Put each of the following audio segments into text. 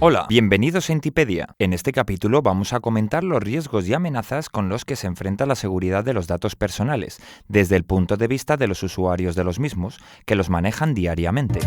Hola, bienvenidos a Intipedia. En este capítulo vamos a comentar los riesgos y amenazas con los que se enfrenta la seguridad de los datos personales, desde el punto de vista de los usuarios de los mismos, que los manejan diariamente.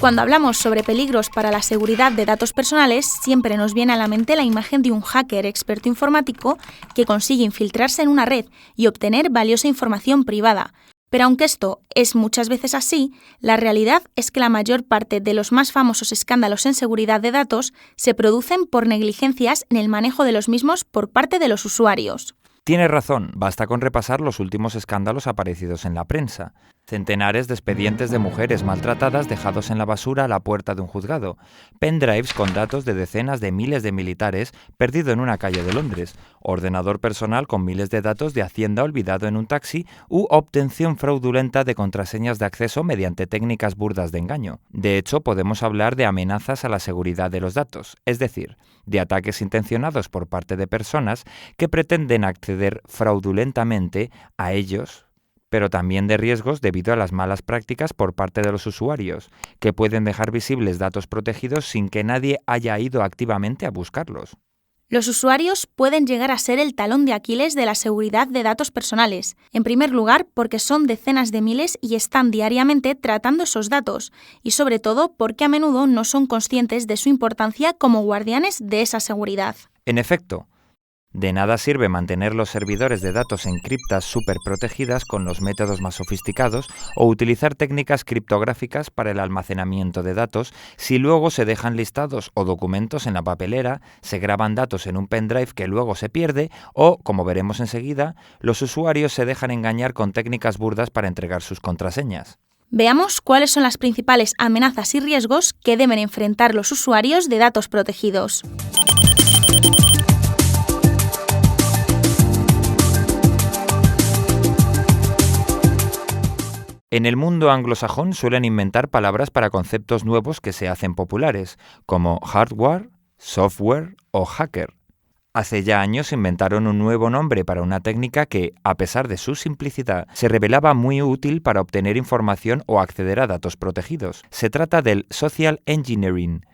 Cuando hablamos sobre peligros para la seguridad de datos personales, siempre nos viene a la mente la imagen de un hacker experto informático que consigue infiltrarse en una red y obtener valiosa información privada. Pero aunque esto es muchas veces así, la realidad es que la mayor parte de los más famosos escándalos en seguridad de datos se producen por negligencias en el manejo de los mismos por parte de los usuarios. Tienes razón, basta con repasar los últimos escándalos aparecidos en la prensa. Centenares de expedientes de mujeres maltratadas dejados en la basura a la puerta de un juzgado, pendrives con datos de decenas de miles de militares perdido en una calle de Londres, ordenador personal con miles de datos de Hacienda olvidado en un taxi u obtención fraudulenta de contraseñas de acceso mediante técnicas burdas de engaño. De hecho, podemos hablar de amenazas a la seguridad de los datos, es decir, de ataques intencionados por parte de personas que pretenden acceder fraudulentamente a ellos, pero también de riesgos debido a las malas prácticas por parte de los usuarios, que pueden dejar visibles datos protegidos sin que nadie haya ido activamente a buscarlos. Los usuarios pueden llegar a ser el talón de Aquiles de la seguridad de datos personales. En primer lugar, porque son decenas de miles y están diariamente tratando esos datos, y sobre todo porque a menudo no son conscientes de su importancia como guardianes de esa seguridad. En efecto, de nada sirve mantener los servidores de datos en criptas superprotegidas con los métodos más sofisticados o utilizar técnicas criptográficas para el almacenamiento de datos si luego se dejan listados o documentos en la papelera, se graban datos en un pendrive que luego se pierde o, como veremos enseguida, los usuarios se dejan engañar con técnicas burdas para entregar sus contraseñas. Veamos cuáles son las principales amenazas y riesgos que deben enfrentar los usuarios de datos protegidos. En el mundo anglosajón suelen inventar palabras para conceptos nuevos que se hacen populares, como hardware, software o hacker. Hace ya años inventaron un nuevo nombre para una técnica que, a pesar de su simplicidad, se revelaba muy útil para obtener información o acceder a datos protegidos. Se trata del social engineering,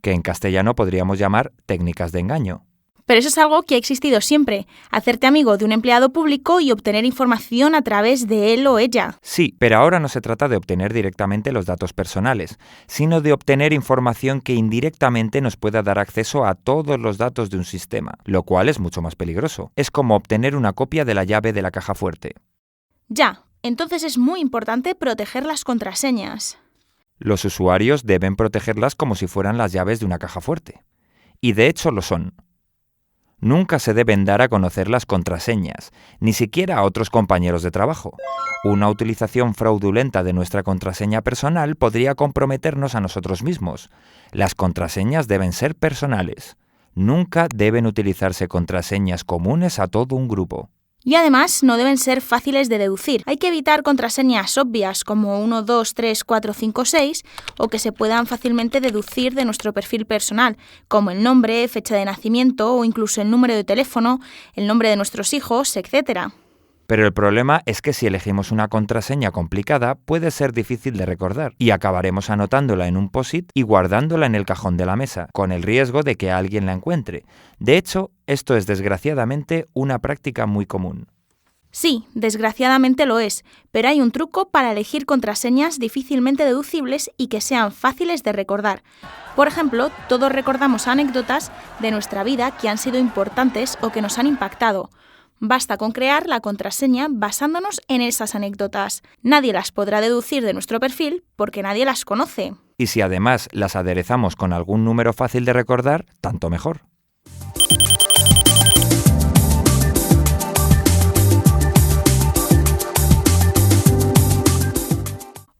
que en castellano podríamos llamar técnicas de engaño. Pero eso es algo que ha existido siempre, hacerte amigo de un empleado público y obtener información a través de él o ella. Sí, pero ahora no se trata de obtener directamente los datos personales, sino de obtener información que indirectamente nos pueda dar acceso a todos los datos de un sistema, lo cual es mucho más peligroso. Es como obtener una copia de la llave de la caja fuerte. Ya, entonces es muy importante proteger las contraseñas. Los usuarios deben protegerlas como si fueran las llaves de una caja fuerte. Y de hecho lo son. Nunca se deben dar a conocer las contraseñas, ni siquiera a otros compañeros de trabajo. Una utilización fraudulenta de nuestra contraseña personal podría comprometernos a nosotros mismos. Las contraseñas deben ser personales. Nunca deben utilizarse contraseñas comunes a todo un grupo. Y además no deben ser fáciles de deducir. Hay que evitar contraseñas obvias como 1, 2, 3, 4, 5, 6 o que se puedan fácilmente deducir de nuestro perfil personal, como el nombre, fecha de nacimiento o incluso el número de teléfono, el nombre de nuestros hijos, etc. Pero el problema es que si elegimos una contraseña complicada puede ser difícil de recordar y acabaremos anotándola en un post-it y guardándola en el cajón de la mesa, con el riesgo de que alguien la encuentre. De hecho, esto es desgraciadamente una práctica muy común. Sí, desgraciadamente lo es, pero hay un truco para elegir contraseñas difícilmente deducibles y que sean fáciles de recordar. Por ejemplo, todos recordamos anécdotas de nuestra vida que han sido importantes o que nos han impactado. Basta con crear la contraseña basándonos en esas anécdotas. Nadie las podrá deducir de nuestro perfil porque nadie las conoce. Y si además las aderezamos con algún número fácil de recordar, tanto mejor.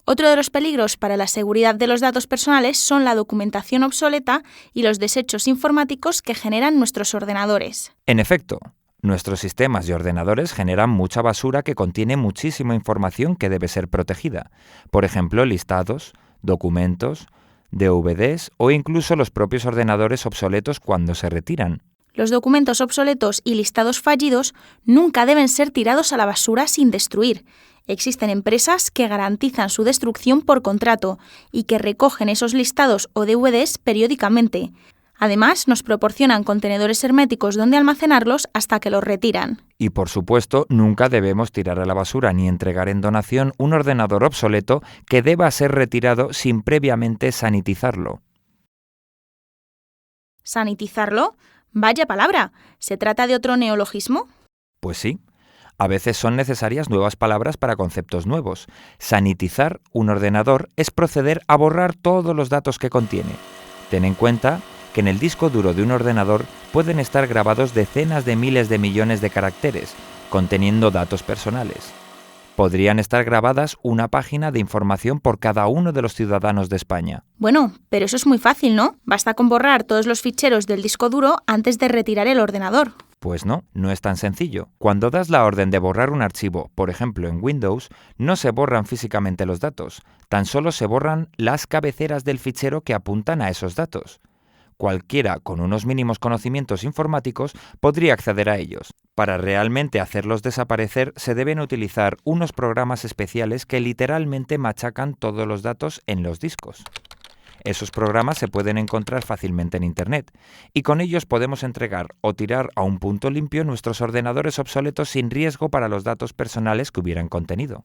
Otro de los peligros para la seguridad de los datos personales son la documentación obsoleta y los desechos informáticos que generan nuestros ordenadores. En efecto, Nuestros sistemas y ordenadores generan mucha basura que contiene muchísima información que debe ser protegida. Por ejemplo, listados, documentos, DVDs o incluso los propios ordenadores obsoletos cuando se retiran. Los documentos obsoletos y listados fallidos nunca deben ser tirados a la basura sin destruir. Existen empresas que garantizan su destrucción por contrato y que recogen esos listados o DVDs periódicamente. Además, nos proporcionan contenedores herméticos donde almacenarlos hasta que los retiran. Y por supuesto, nunca debemos tirar a la basura ni entregar en donación un ordenador obsoleto que deba ser retirado sin previamente sanitizarlo. ¿Sanitizarlo? Vaya palabra. ¿Se trata de otro neologismo? Pues sí. A veces son necesarias nuevas palabras para conceptos nuevos. Sanitizar un ordenador es proceder a borrar todos los datos que contiene. Ten en cuenta que en el disco duro de un ordenador pueden estar grabados decenas de miles de millones de caracteres, conteniendo datos personales. Podrían estar grabadas una página de información por cada uno de los ciudadanos de España. Bueno, pero eso es muy fácil, ¿no? Basta con borrar todos los ficheros del disco duro antes de retirar el ordenador. Pues no, no es tan sencillo. Cuando das la orden de borrar un archivo, por ejemplo en Windows, no se borran físicamente los datos, tan solo se borran las cabeceras del fichero que apuntan a esos datos. Cualquiera con unos mínimos conocimientos informáticos podría acceder a ellos. Para realmente hacerlos desaparecer se deben utilizar unos programas especiales que literalmente machacan todos los datos en los discos. Esos programas se pueden encontrar fácilmente en Internet y con ellos podemos entregar o tirar a un punto limpio nuestros ordenadores obsoletos sin riesgo para los datos personales que hubieran contenido.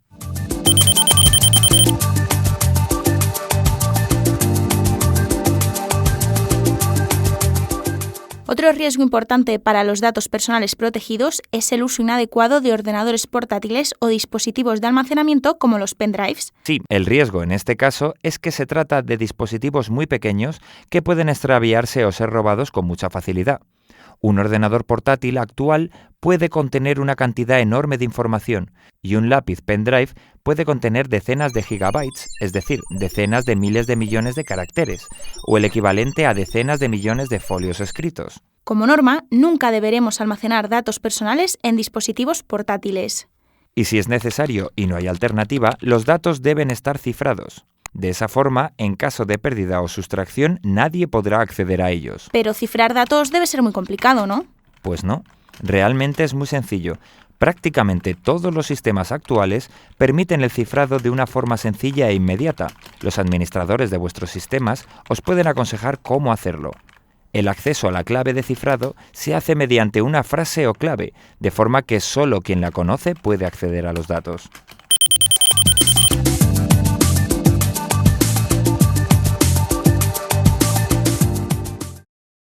Otro riesgo importante para los datos personales protegidos es el uso inadecuado de ordenadores portátiles o dispositivos de almacenamiento como los pendrives. Sí, el riesgo en este caso es que se trata de dispositivos muy pequeños que pueden extraviarse o ser robados con mucha facilidad. Un ordenador portátil actual puede contener una cantidad enorme de información y un lápiz pendrive puede contener decenas de gigabytes, es decir, decenas de miles de millones de caracteres, o el equivalente a decenas de millones de folios escritos. Como norma, nunca deberemos almacenar datos personales en dispositivos portátiles. Y si es necesario y no hay alternativa, los datos deben estar cifrados. De esa forma, en caso de pérdida o sustracción, nadie podrá acceder a ellos. Pero cifrar datos debe ser muy complicado, ¿no? Pues no, realmente es muy sencillo. Prácticamente todos los sistemas actuales permiten el cifrado de una forma sencilla e inmediata. Los administradores de vuestros sistemas os pueden aconsejar cómo hacerlo. El acceso a la clave de cifrado se hace mediante una frase o clave, de forma que solo quien la conoce puede acceder a los datos.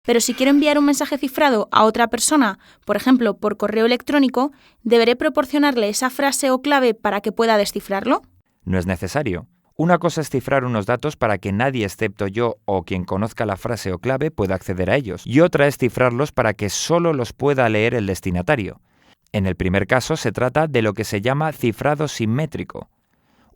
Pero si quiero enviar un mensaje cifrado a otra persona, por ejemplo, por correo electrónico, ¿deberé proporcionarle esa frase o clave para que pueda descifrarlo? No es necesario. Una cosa es cifrar unos datos para que nadie excepto yo o quien conozca la frase o clave pueda acceder a ellos, y otra es cifrarlos para que solo los pueda leer el destinatario. En el primer caso se trata de lo que se llama cifrado simétrico.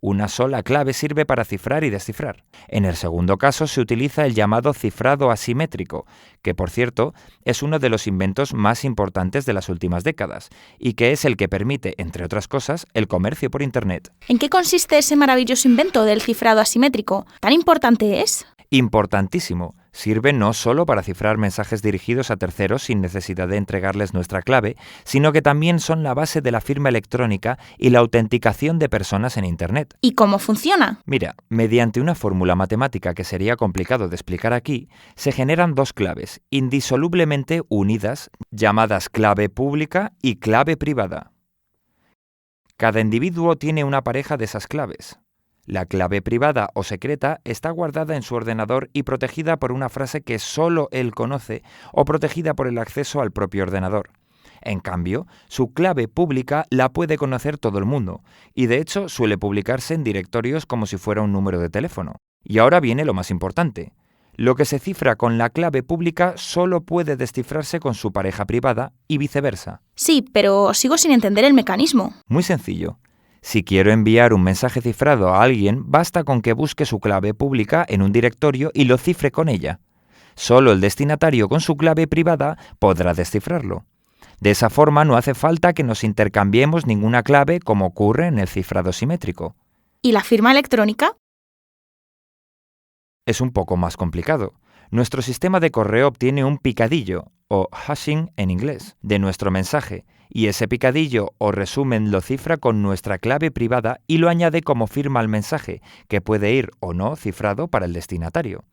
Una sola clave sirve para cifrar y descifrar. En el segundo caso se utiliza el llamado cifrado asimétrico, que por cierto es uno de los inventos más importantes de las últimas décadas y que es el que permite, entre otras cosas, el comercio por Internet. ¿En qué consiste ese maravilloso invento del cifrado asimétrico? ¿Tan importante es? Importantísimo. Sirve no solo para cifrar mensajes dirigidos a terceros sin necesidad de entregarles nuestra clave, sino que también son la base de la firma electrónica y la autenticación de personas en Internet. ¿Y cómo funciona? Mira, mediante una fórmula matemática que sería complicado de explicar aquí, se generan dos claves indisolublemente unidas, llamadas clave pública y clave privada. Cada individuo tiene una pareja de esas claves. La clave privada o secreta está guardada en su ordenador y protegida por una frase que solo él conoce o protegida por el acceso al propio ordenador. En cambio, su clave pública la puede conocer todo el mundo y de hecho suele publicarse en directorios como si fuera un número de teléfono. Y ahora viene lo más importante. Lo que se cifra con la clave pública solo puede descifrarse con su pareja privada y viceversa. Sí, pero sigo sin entender el mecanismo. Muy sencillo. Si quiero enviar un mensaje cifrado a alguien, basta con que busque su clave pública en un directorio y lo cifre con ella. Solo el destinatario con su clave privada podrá descifrarlo. De esa forma no hace falta que nos intercambiemos ninguna clave como ocurre en el cifrado simétrico. ¿Y la firma electrónica? Es un poco más complicado. Nuestro sistema de correo obtiene un picadillo, o hashing en inglés, de nuestro mensaje, y ese picadillo o resumen lo cifra con nuestra clave privada y lo añade como firma al mensaje, que puede ir o no cifrado para el destinatario.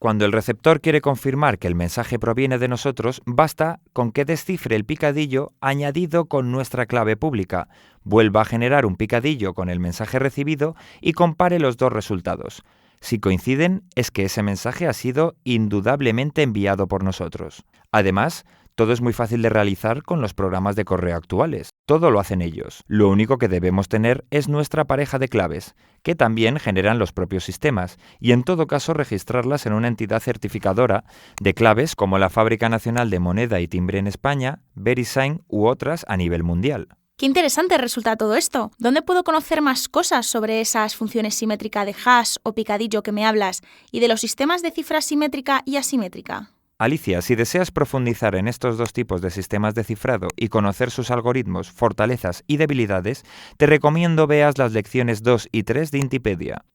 Cuando el receptor quiere confirmar que el mensaje proviene de nosotros, basta con que descifre el picadillo añadido con nuestra clave pública, vuelva a generar un picadillo con el mensaje recibido y compare los dos resultados. Si coinciden, es que ese mensaje ha sido indudablemente enviado por nosotros. Además, todo es muy fácil de realizar con los programas de correo actuales. Todo lo hacen ellos. Lo único que debemos tener es nuestra pareja de claves, que también generan los propios sistemas, y en todo caso registrarlas en una entidad certificadora de claves como la Fábrica Nacional de Moneda y Timbre en España, VeriSign u otras a nivel mundial. ¡Qué interesante resulta todo esto! ¿Dónde puedo conocer más cosas sobre esas funciones simétrica de hash o picadillo que me hablas y de los sistemas de cifra simétrica y asimétrica? Alicia, si deseas profundizar en estos dos tipos de sistemas de cifrado y conocer sus algoritmos, fortalezas y debilidades, te recomiendo veas las lecciones 2 y 3 de Intipedia.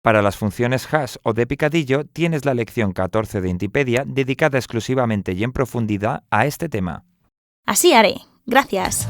Para las funciones hash o de picadillo, tienes la lección 14 de Intipedia dedicada exclusivamente y en profundidad a este tema. Así haré. Gracias.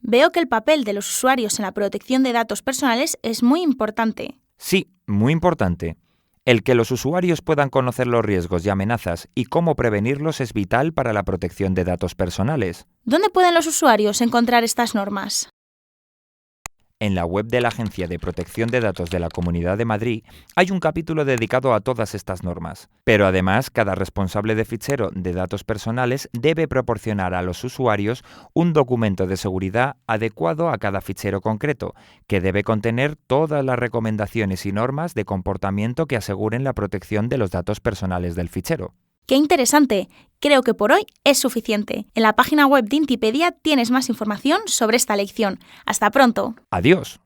Veo que el papel de los usuarios en la protección de datos personales es muy importante. Sí, muy importante. El que los usuarios puedan conocer los riesgos y amenazas y cómo prevenirlos es vital para la protección de datos personales. ¿Dónde pueden los usuarios encontrar estas normas? En la web de la Agencia de Protección de Datos de la Comunidad de Madrid hay un capítulo dedicado a todas estas normas. Pero además, cada responsable de fichero de datos personales debe proporcionar a los usuarios un documento de seguridad adecuado a cada fichero concreto, que debe contener todas las recomendaciones y normas de comportamiento que aseguren la protección de los datos personales del fichero. ¡Qué interesante! Creo que por hoy es suficiente. En la página web de Intipedia tienes más información sobre esta lección. ¡Hasta pronto! ¡Adiós!